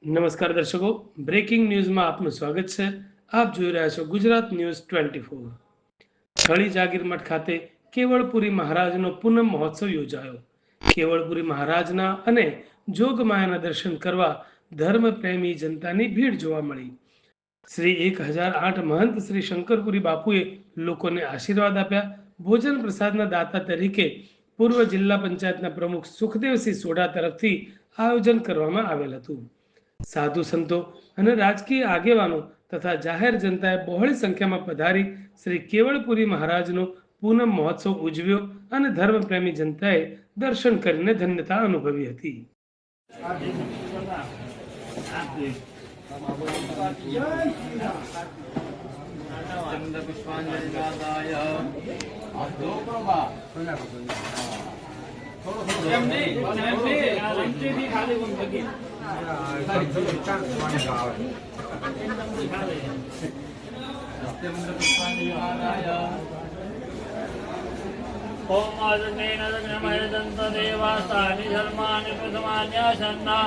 નમસ્કાર દર્શકો, બ્રેકિંગ ન્યૂઝમાં આપનું સ્વાગત છે. આપ જોઈ રહ્યા છો ગુજરાત ન્યૂઝ 24. સ્થળી જાગીર મઠ ખાતે કેવળપુરી મહારાજનો પૂનમ મહોત્સવ યોજાયો. કેવળપુરી મહારાજના અને જોગમાયાના દર્શન કરવા ધર્મપ્રેમી જનતાની ભીડ જોવા મળી. શ્રી 1008 મહંત શ્રી શંકરપુરી બાપુએ લોકોને આશીર્વાદ આપ્યા. ભોજન પ્રસાદના દાતા તરીકે પૂર્વ જિલ્લા પંચાયતના પ્રમુખ સુખદેવસિંહ સોઢા તરફથી આયોજન કરવામાં આવેલ હતું. સાધુ સંતો અને રાજકીય આગેવાનો તથા જાહેર જનતાએ બહોળી સંખ્યામાં પધારી શ્રી કેવળપુરી મહારાજનો પૂનમ મહોત્સવ ઉજવ્યો અને ધર્મપ્રેમી જનતાએ દર્શન કરીને ધન્યતા અનુભવી હતી. ओम आदनेन दग्नमय दंत देवास्तानि धर्माणि प्रथमान्यासन्ना